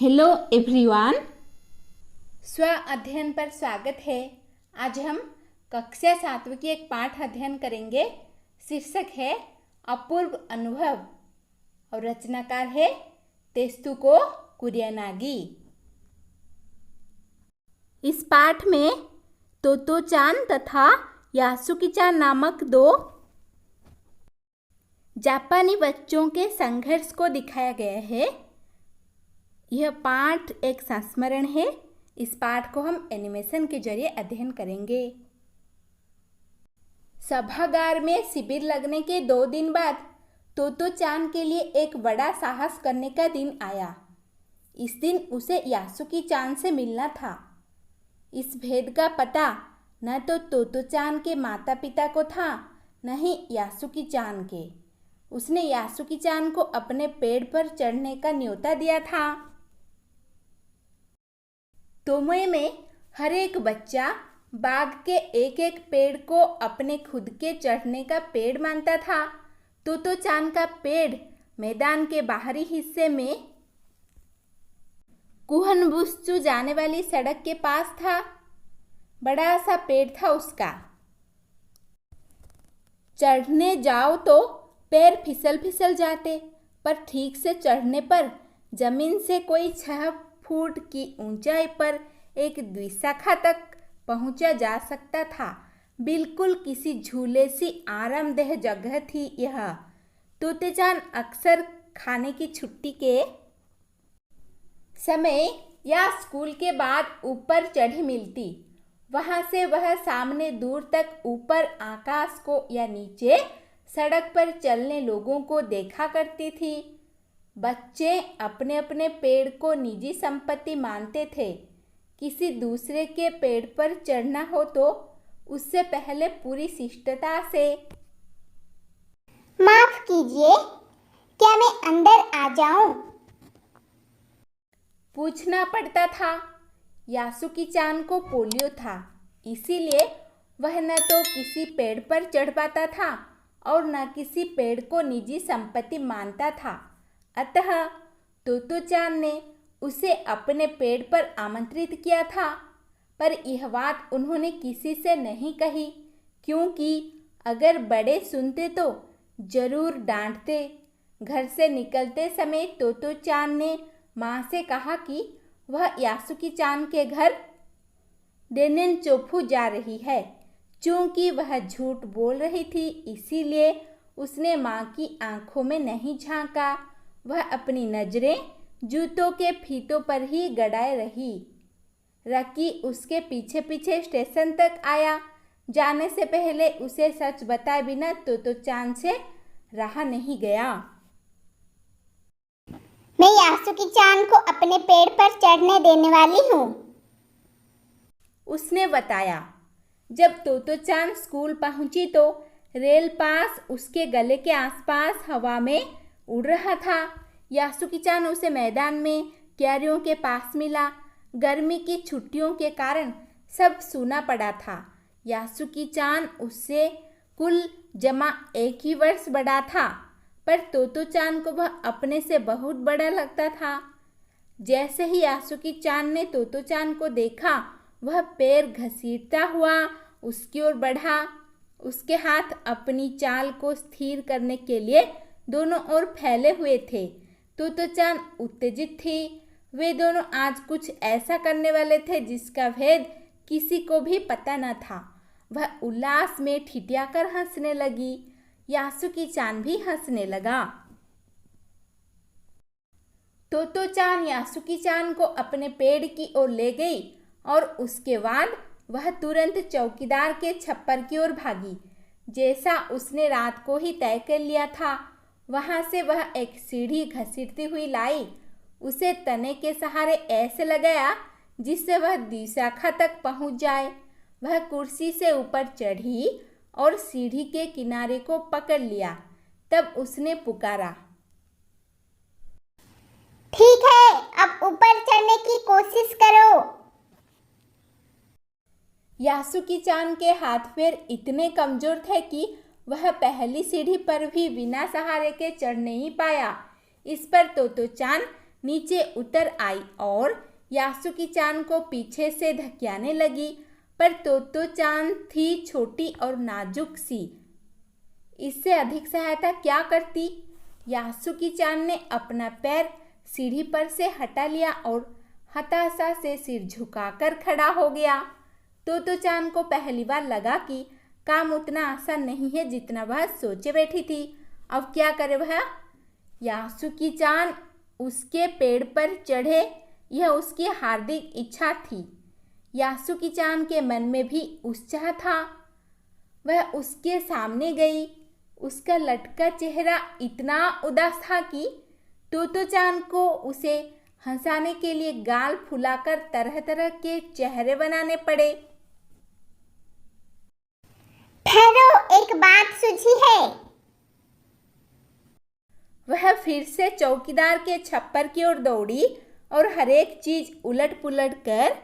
Hello everyone. स्व अध्ययन पर स्वागत है। आज हम कक्षा 7वीं की एक पाठ अध्ययन करेंगे। शीर्षक है अपूर्व अनुभव और रचनाकार है तेस्तुको कुरियानागी। इस पाठ में तोतो-चान तथा यासुकी-चान नामक दो जापानी बच्चों के संघर्ष को दिखाया गया है। यह पाठ एक संस्मरण है। इस पाठ को हम एनिमेशन के जरिए अध्ययन करेंगे। सभागार में शिविर लगने के 2 दिन बाद तोतो-चान के लिए एक बड़ा साहस करने का दिन आया। इस दिन उसे यासुकी-चान से मिलना था। इस भेद का पता न तो तोतो-चान के माता पिता को था, न ही यासुकी-चान के। उसने यासुकी-चान को अपने पेड़ पर चढ़ने का न्योता दिया था। तोमोए में हर एक बच्चा बाग के एक एक पेड़ को अपने खुद के चढ़ने का पेड़ मानता था। तोतो-चान का पेड़ मैदान के बाहरी हिस्से में कुहनबुत्सु जाने वाली सड़क के पास था। बड़ा सा पेड़ था उसका। चढ़ने जाओ तो पैर फिसल फिसल जाते, पर ठीक से चढ़ने पर जमीन से कोई 6 फुट की ऊंचाई पर एक द्विशाखा तक पहुंचा जा सकता था। बिल्कुल किसी झूले सी आरामदेह जगह थी यह। तोतो-चान अक्सर खाने की छुट्टी के समय या स्कूल के बाद ऊपर चढ़ी मिलती। वहां से वह सामने दूर तक ऊपर आकाश को या नीचे सड़क पर चलने लोगों को देखा करती थी। बच्चे अपने अपने पेड़ को निजी संपत्ति मानते थे। किसी दूसरे के पेड़ पर चढ़ना हो तो उससे पहले पूरी शिष्टता से माफ कीजिए, क्या मैं अंदर आ जाऊं? पूछना पड़ता था। यासुकी-चान को पोलियो था, इसीलिए वह न तो किसी पेड़ पर चढ़ पाता था और न किसी पेड़ को निजी संपत्ति मानता था। अतः तोतो-चान ने उसे अपने पेड़ पर आमंत्रित किया था, पर यह बात उन्होंने किसी से नहीं कही, क्योंकि अगर बड़े सुनते तो जरूर डांटते। घर से निकलते समय तोतो-चान ने माँ से कहा कि वह यासुकी-चान के घर डेनेनचोफु जा रही है। चूंकि वह झूठ बोल रही थी, इसीलिए उसने माँ की आंखों में नहीं झांका। वह अपनी नजरें जूतों के फीतों पर ही गड़ाए रही। रकी उसके पीछे पीछे स्टेशन तक आया। जाने से पहले उसे सच बताए बिना तोतो-चान से रहा नहीं गया। मैं यासुकी-चान को अपने पेड़ पर चढ़ने देने वाली हूँ, उसने बताया। जब तोतो-चान स्कूल पहुंची तो रेल पास उसके गले के आसपास हवा में उड़ रहा था। यासुकी-चान उसे मैदान में क्यारियों के पास मिला। गर्मी की छुट्टियों के कारण सब सूना पड़ा था। यासुकी-चान उससे कुल जमा 1 ही वर्ष बड़ा था, पर तोतो-चान को वह अपने से बहुत बड़ा लगता था। जैसे ही यासुकी-चान ने तोतो-चान को देखा, वह पैर घसीटता हुआ उसकी ओर बढ़ा। उसके हाथ अपनी चाल को स्थिर करने के लिए दोनों ओर फैले हुए थे। तोतो-चान उत्तेजित थी। वे दोनों आज कुछ ऐसा करने वाले थे जिसका भेद किसी को भी पता न था। वह उल्लास में ठिठियाकर हंसने लगी। यासुकी-चान भी हंसने लगा। तोतो-चान यासुकी-चान को अपने पेड़ की ओर ले गई और उसके बाद वह तुरंत चौकीदार के छप्पर की ओर भागी, जैसा उसने रात को ही तय कर लिया था। वहां से वह एक सीढ़ी घसीटती हुई लाई। उसे तने के सहारे ऐसे लगाया जिससे वह द्विशाखा तक पहुंच जाए। वह कुर्सी से ऊपर चढ़ी और सीढ़ी के किनारे को पकड़ लिया। तब उसने पुकारा, ठीक है, अब ऊपर चढ़ने की कोशिश करो। यासुकी-चान के हाथ पैर इतने कमजोर थे कि वह पहली सीढ़ी पर भी बिना सहारे के चढ़ नहीं पाया। इस पर तोतो-चान नीचे उतर आई और यासुकी चान को पीछे से धकेलने लगी, पर तोतो चान थी छोटी और नाजुक सी। इससे अधिक सहायता क्या करती। यासुकी चान ने अपना पैर सीढ़ी पर से हटा लिया और हताशा से सिर झुकाकर खड़ा हो गया। तोतो चान को पहली बार लगा कि काम उतना आसान नहीं है जितना वह सोचे बैठी थी। अब क्या करे वह। यासुकी चान उसके पेड़ पर चढ़े, यह उसकी हार्दिक इच्छा थी। यासुकी चान के मन में भी उत्साह था। वह उसके सामने गई। उसका लटका चेहरा इतना उदास था कि तोतो चान को उसे हंसाने के लिए गाल फुलाकर तरह तरह के चेहरे बनाने पड़े। ठहरो, एक बात सूझी है। वह फिर से चौकीदार के छप्पर की ओर दौड़ी और हर एक चीज उलट पुलट कर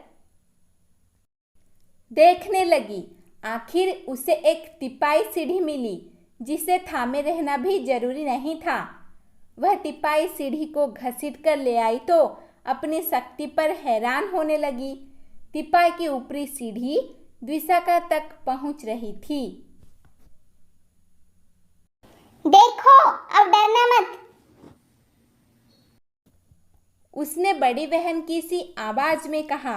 देखने लगी। आखिर उसे एक तिपाई सीढ़ी मिली जिसे थामे रहना भी जरूरी नहीं था। वह तिपाई सीढ़ी को घसीट कर ले आई तो अपनी शक्ति पर हैरान होने लगी। तिपाई की ऊपरी सीढ़ी द्विशाखा तक पहुंच रही थी। देखो, अब डरना मत। उसने बड़ी बहन की सी आवाज में कहा।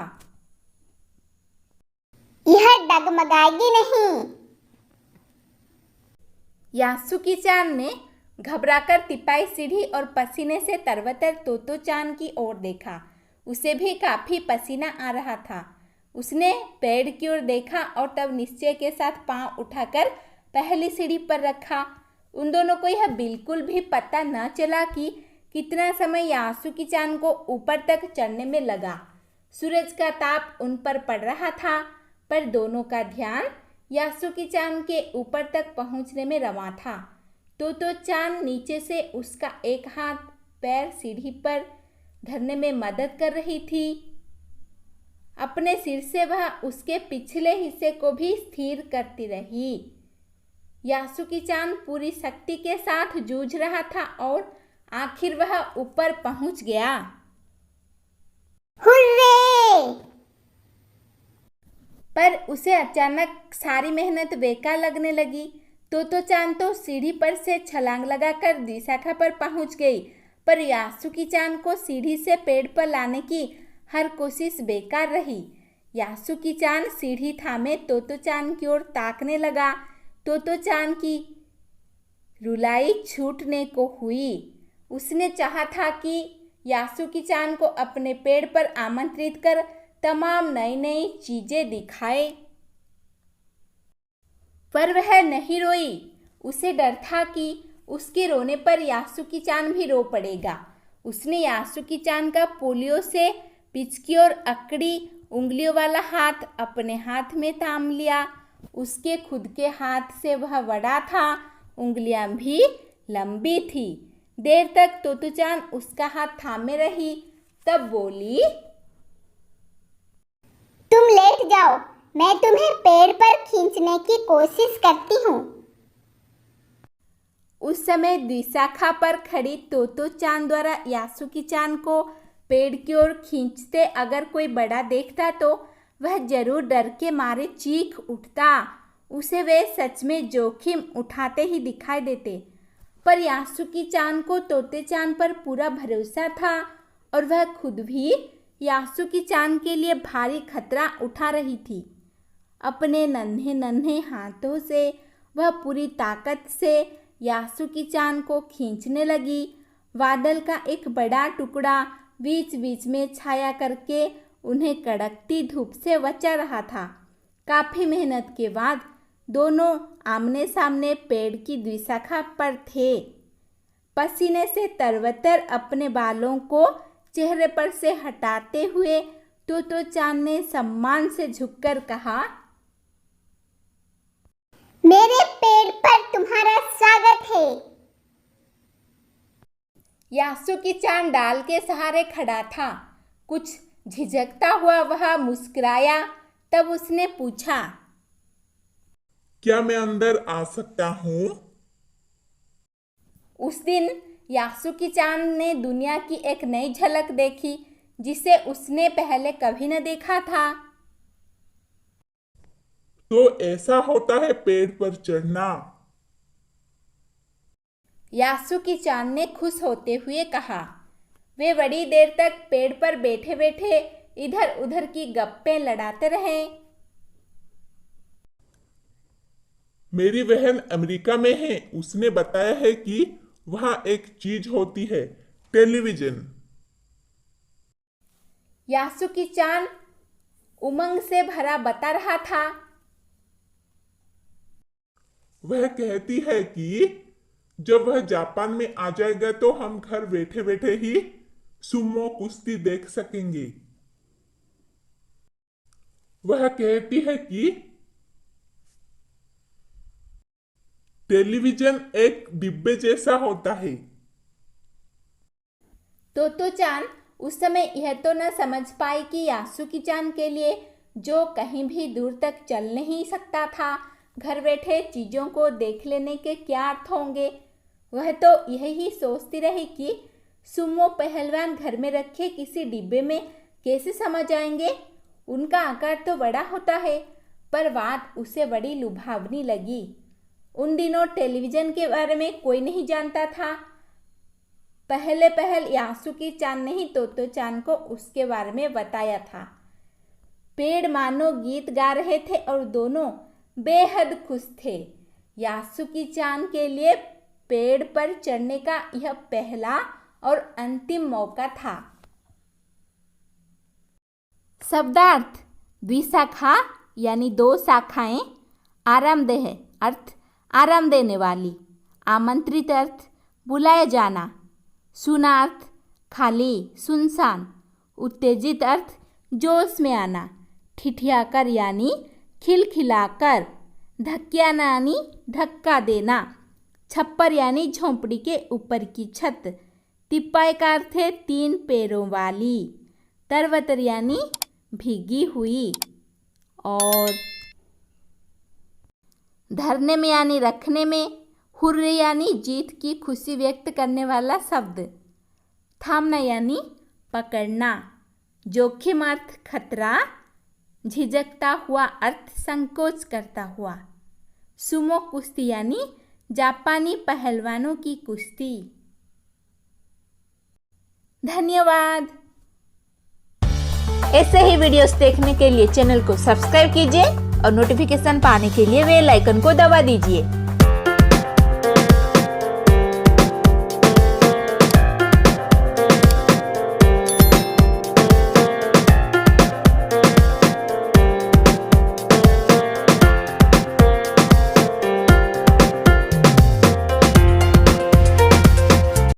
यह डगमगाएगी नहीं। यासुकी चान ने घबराकर तिपाई सीढ़ी और पसीने से तरबतर तोतो चान की ओर देखा। उसे भी काफी पसीना आ रहा था। उसने पेड़ की ओर देखा और तब निश्चय के साथ पांव उठाकर पहली सीढ़ी पर रखा। उन दोनों को यह बिल्कुल भी पता न चला कि कितना समय यासुकी चान को ऊपर तक चढ़ने में लगा। सूरज का ताप उन पर पड़ रहा था, पर दोनों का ध्यान यासुकी चान के ऊपर तक पहुंचने में रवा था। तोतो चान नीचे से उसका एक हाथ पैर सीढ़ी पर धरने में मदद कर रही थी। अपने सिर से वह उसके पिछले हिस्से को भी स्थिर करती रही। यासुकी चान पूरी शक्ति के साथ जूझ रहा था और आखिर वह ऊपर पहुंच गया। हुर्रे! पर उसे अचानक सारी मेहनत बेकार लगने लगी। तोतो चान तो सीढ़ी पर से छलांग लगाकर द्विशाखा पर पहुंच गई, पर यासुकी चान को सीढ़ी से पेड़ पर लाने की हर कोशिश बेकार रही। यासुकी चान सीढ़ी थामे तोतो चान की ओर ताकने लगा। तोतो चान की रुलाई छूटने को हुई। उसने चाहा था कि यासुकी चान को अपने पेड़ पर आमंत्रित कर तमाम नई नई चीजें दिखाए, पर वह नहीं रोई। उसे डर था कि उसके रोने पर यासुकी चान भी रो पड़ेगा। उसने यासुकी चान का पोलियो से पिचकी और अकड़ी उंगलियों वाला हाथ अपने हाथ में थाम लिया। उसके खुद के हाथ से वह बड़ा था, उंगलियां भी लंबी थी। देर तक तोतो चान उसका हाथ थामे रही, तब बोली, तुम लेट जाओ, मैं तुम्हें पेड़ पर खींचने की कोशिश करती हूँ। उस समय द्विशाखा पर खड़ी तोतो चान द्वारा यासुकी चान को पेड़ की ओर खींचते अगर कोई बड़ा देखता तो वह जरूर डर के मारे चीख उठता। उसे वे सच में जोखिम उठाते ही दिखाई देते। पर यासुकी चान को तोते चान पर पूरा भरोसा था और वह खुद भी यासुकी चान के लिए भारी खतरा उठा रही थी। अपने नन्हे नन्हे हाथों से वह पूरी ताकत से यासुकी चान को खींचने लगी। बादल का एक बड़ा टुकड़ा बीच बीच में छाया करके उन्हें कड़कती धूप से बचा रहा था। काफी मेहनत के बाद दोनों आमने सामने पेड़ की द्विशाखा पर थे। पसीने से तरबतर अपने बालों को चेहरे पर से हटाते हुए तोतो चान ने सम्मान से झुककर कहा, मेरे पेड़ पर तुम्हारा स्वागत है। यासुकी चान डाल के सहारे खड़ा था। कुछ झिझकता हुआ वह मुस्कुराया। तब उसने पूछा, क्या मैं अंदर आ सकता हूँ? उस दिन यासुकी-चान ने दुनिया की एक नई झलक देखी जिसे उसने पहले कभी न देखा था। तो ऐसा होता है पेड़ पर चढ़ना? यासुकी-चान ने खुश होते हुए कहा। वे बड़ी देर तक पेड़ पर बैठे बैठे इधर उधर की गप्पें लड़ाते रहे। मेरी बहन अमेरिका में है, उसने बताया है कि वहां एक चीज होती है, टेलीविजन। यासुकी-चान उमंग से भरा बता रहा था। वह कहती है कि जब वह जापान में आ जाएगा तो हम घर बैठे बैठे ही सुमो कुश्ती देख सकेंगे। वह कहती है कि टेलीविजन एक डिब्बे जैसा होता है। तोतो-चान उस समय यह तो न समझ पाई कि यासुकी-चान के लिए जो कहीं भी दूर तक चल नहीं सकता था, घर बैठे चीजों को देख लेने के क्या अर्थ होंगे। वह तो यही सोचती रही कि सुमो पहलवान घर में रखे किसी डिब्बे में कैसे समा जाएंगे। उनका आकार तो बड़ा होता है, पर बात उसे बड़ी लुभावनी लगी। उन दिनों टेलीविजन के बारे में कोई नहीं जानता था। पहले यासुकी-चान ने ही तोतो-चान को उसके बारे में बताया था। पेड़ मानो गीत गा रहे थे और दोनों बेहद खुश थे। यासुकी-चान के लिए पेड़ पर चढ़ने का यह पहला और अंतिम मौका था। शब्दार्थ द्विशाखा यानी दो शाखाएं, आरामदेह अर्थ आराम देने वाली, आमंत्रित अर्थ बुलाया जाना, सुना अर्थ खाली सुनसान, उत्तेजित अर्थ जोश में आना, ठिठियाकर यानी खिलखिलाकर, धक्याना यानी धक्का देना, छप्पर यानी झोंपड़ी के ऊपर की छत, तिप्पाई का अर्थ है तीन पैरों वाली, तरवतर यानी भीगी हुई, और धरने में यानी रखने में, हुर्रे यानी जीत की खुशी व्यक्त करने वाला शब्द, थामना यानी पकड़ना, जोखिम अर्थ खतरा, झिझकता हुआ अर्थ संकोच करता हुआ, सुमो कुश्ती यानी जापानी पहलवानों की कुश्ती। धन्यवाद। ऐसे ही वीडियोस देखने के लिए चैनल को सब्सक्राइब कीजिए और नोटिफिकेशन पाने के लिए बेल आइकन को दबा दीजिए।